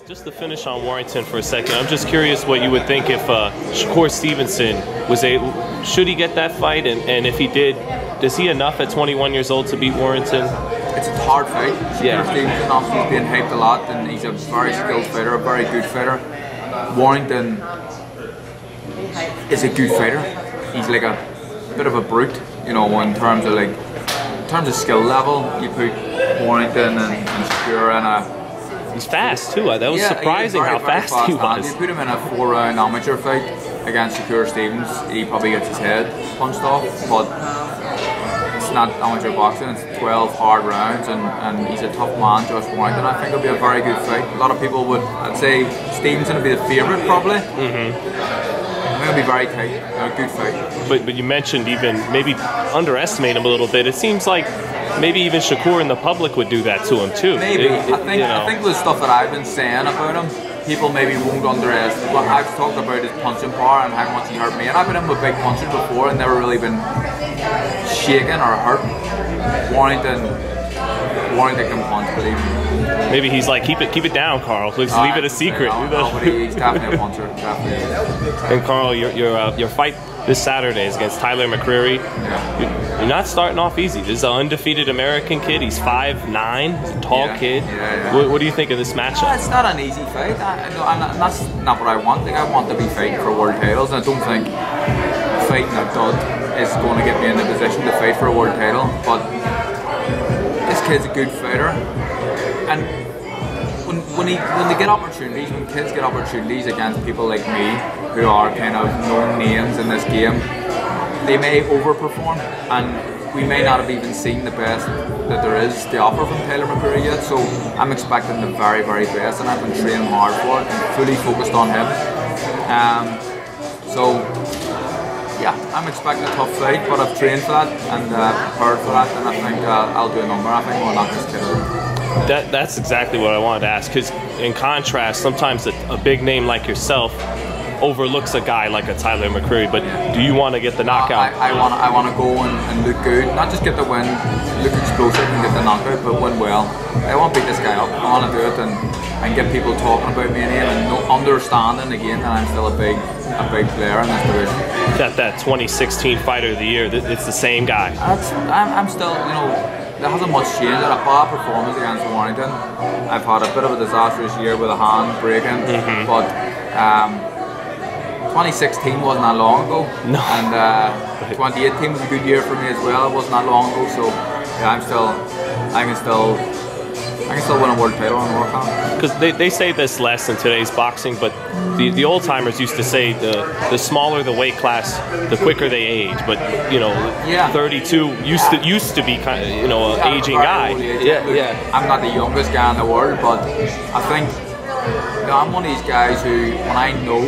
Just to finish on Warrington for a second, I'm just curious what you would think if Shakur Stevenson was able, should he get that fight, and if he did, does he enough at 21 years old to beat Warrington? It's a hard fight. Shakur Stevenson obviously has been hyped a lot, and he's a very skilled fighter, a very good fighter. Warrington is a good fighter. He's like a bit of a brute, you know, in terms of skill level. You put Warrington and Shakur in a. He's fast too. That was surprising how fast he was. You put him in a 4-round amateur fight against Shakur Stevenson, he probably gets his head punched off, but it's not amateur boxing, it's 12 hard rounds, and he's a tough man, Josh Warrington. I think it'll be a very good fight. A lot of people would, I'd say Stevenson would be the favourite probably. I think it'll be very tight, a good fight. But you mentioned even maybe underestimate him a little bit. It seems like maybe even Shakur and the public would do that to him too. Maybe. I think the stuff that I've been saying about him, people maybe won't underestimate. Well, I've talked about his punching power and how much he hurt me, and I've been in with big punches before and never really been shaken or hurt. Warrington can punch, believe me. Maybe he's like, keep it down, Carl. Please leave it a secret. No, but he's definitely a puncher. Definitely. And Carl, your fight this Saturday is against Tyler McCreary. Yeah. You're not starting off easy. This is an undefeated American kid. He's 5'9", he's a tall kid. What do you think of this matchup? It's not an easy fight. That's not what I want. I want to be fighting for world titles, and I don't think fighting a dud is going to get me in the position to fight for a world title. But this kid's a good fighter, and when they get opportunities, when kids get opportunities against people like me, who are kind of known names in this game, they may overperform, and we may not have even seen the best that there is to offer from Tyler McCreary yet. So I'm expecting the very, very best, and I've been training hard for it and fully focused on him. So yeah, I'm expecting a tough fight, but I've trained for that and prepared for that, and I think I'll do a number. I think we'll knock this kid out. That's exactly what I wanted to ask, because in contrast, sometimes a big name like yourself overlooks a guy like a Tyler McCreary, but do you want to get the knockout? I want to go and look good, not just get the win, look explosive and get the knockout, but win well. I want to beat this guy up. I want to do it and get people talking about me and understanding again that I'm still a big player in this division. That 2016 Fighter of the Year, it's the same guy. I'm still, you know, there hasn't much changed. I had a bad performance against Warrington. I've had a bit of a disastrous year with a hand breaking, but 2016 wasn't that long ago, and 2018 was a good year for me as well. It wasn't that long ago, so yeah, I can still win a world title and work on it. Because they say this less in today's boxing, but the old timers used to say the smaller the weight class, the quicker they age. But you know, 32 used to be kind of, you know, an aging guy. I'm not the youngest guy in the world, but I think, you know, I'm one of these guys who, when I know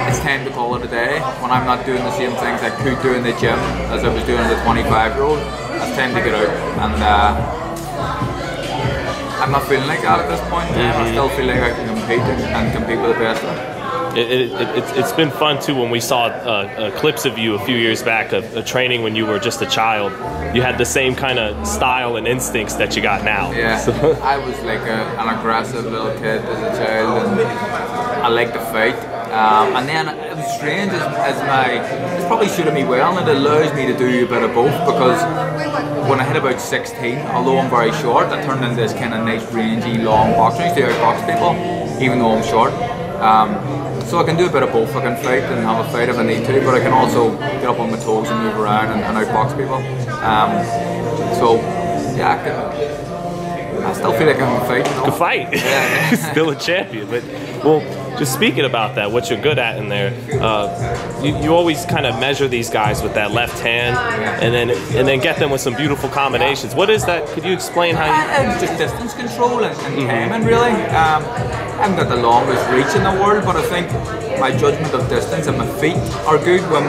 it's time to call it a day, when I'm not doing the same things I could do in the gym as I was doing as a 25-year-old, it's time to get out. And I'm not feeling like that at this point. I still feel like I can compete and compete with the best. It's been fun too when we saw clips of you a few years back of training when you were just a child. You had the same kind of style and instincts that you got now. Yeah, so. I was like an aggressive little kid as a child, and I liked to fight. And then it was strange it's probably suited me well, and it allows me to do a bit of both, because when I hit about 16, although I'm very short, I turned into this kind of nice rangy long boxer. I used to outbox people even though I'm short. So I can do a bit of both. I can fight and have a fight if I need to, but I can also get up on my toes and move around and outbox people. So yeah, I still feel like I can fight. You know? Can fight. Yeah. Still a champion. But well, just speaking about that, what you're good at in there, you always kind of measure these guys with that left hand, and then get them with some beautiful combinations. What is that? Could you explain how you? Just distance control and timing, really. I haven't got the longest reach in the world, but I think my judgment of distance and my feet are good. When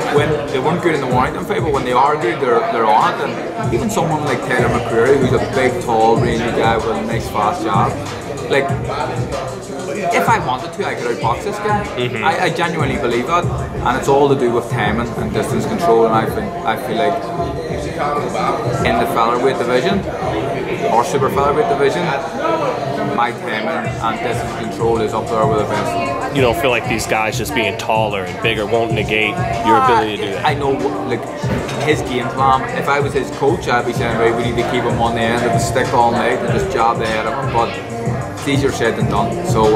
they weren't good in the Warrington fight, but when they are good, they're on it. And even someone like Tyler McCreary, who's a big, tall, rangy guy with a nice, fast jab, like, if I wanted to, I could outbox this guy. I genuinely believe that, and it's all to do with timing and distance control. And I feel like in the featherweight division or super featherweight division, my timing and distance control is up there with the best. You don't feel like these guys just being taller and bigger won't negate your ability to do that? I know, like, his game plan, if I was his coach, I'd be saying, right, we need to keep him on the end of the stick all night and just jab the head of him, but it's easier said than done. So,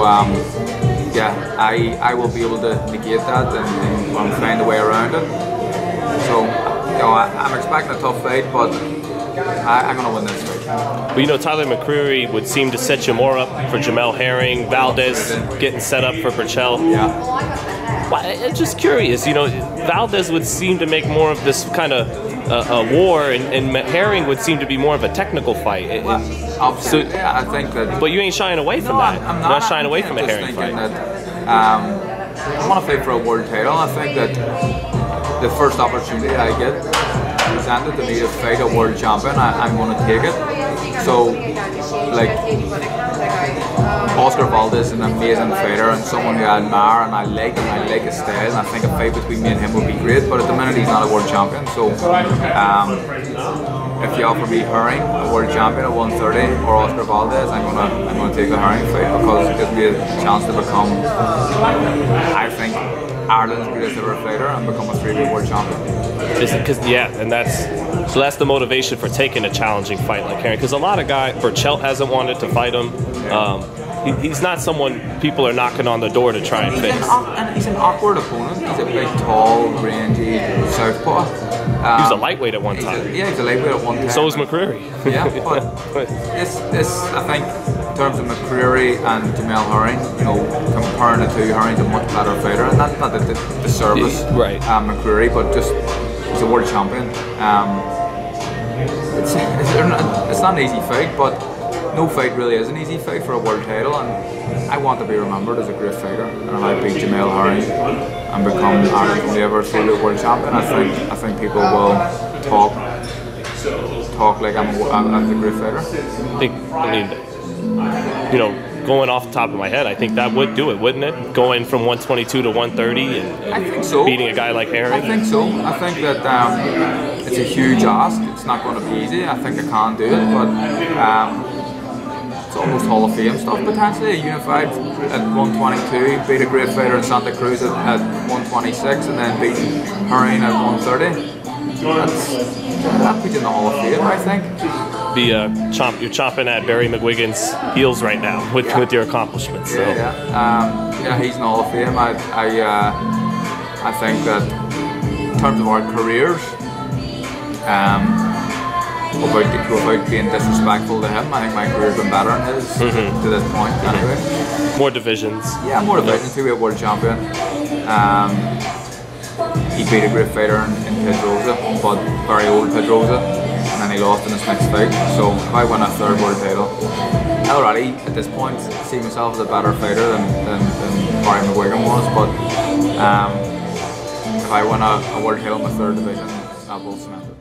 yeah, I will be able to negate that and find a way around it. So, you know, I'm expecting a tough fight, but I'm going to win this fight. Well, you know, Tyler McCreary would seem to set you more up for Jamel Herring, Valdez getting set up for Burchell. Yeah. Well, I'm just curious, you know, Valdez would seem to make more of this kind of a war, and Herring would seem to be more of a technical fight. Well, absolutely, so, yeah, I think that. But you ain't shying away from that. I'm not shying away from a Herring fight. That, I want to fight for a world title. I think that the first opportunity I get presented to me to fight a world champion, I'm going to take it. So, like, Oscar Valdez is an amazing fighter and someone who I admire and I like his style, and I think a fight between me and him would be great, but at the minute he's not a world champion, so if you offer me Herring, a world champion at 130, or Oscar Valdez, I'm gonna take the Herring fight because it gives me a chance to become, I think, Ireland's greatest ever fighter and become a 3-weight world champion. And that's the motivation for taking a challenging fight like Herring, because a lot of guys, Burchell hasn't wanted to fight him. He's not someone people are knocking on the door to try and face. He's an awkward opponent. He's a big, tall, rangy southpaw. He was a lightweight at one time. He's a lightweight at one time. So was McCreary. Yeah, but this I think, in terms of McCreary and Jamel Herring, you know, comparing the two, Herring's a much better fighter, and not that the service McCreary, but just he's a world champion. It's not an easy fight, but no fight really is an easy fight for a world title, and I want to be remembered as a great fighter. And if I beat Jamel Herring and become Ireland's only ever 3-weight world champion, I think people will talk like I'm a great fighter. I mean, you know, going off the top of my head, I think that would do it, wouldn't it? Going from 122 to 130 and I think so. Beating a guy like Herring? I think so. I think that it's a huge ask. It's not going to be easy. I think I can do it, but it's almost Hall of Fame stuff potentially. Unified at 122, beat a great fighter in Santa Cruz at 126, and then beat Herring at 130. That puts you in the Hall of Fame, I think. You're chomping at Barry McGuigan's heels right now with your accomplishments. So. Yeah, he's in the Hall of Fame. I think that in terms of our careers, without being disrespectful to him, I think my career's been better than his to this point. Anyway, more divisions. Yeah, more divisions. 2-weight world champion. He beat a great fighter in Pedrosa, but very old Pedrosa, and then he lost in his next fight. So if I win a 3rd world title, I already at this point see myself as a better fighter than Barry McGuigan was. But if I win a world title in the 3rd division, that will cement it.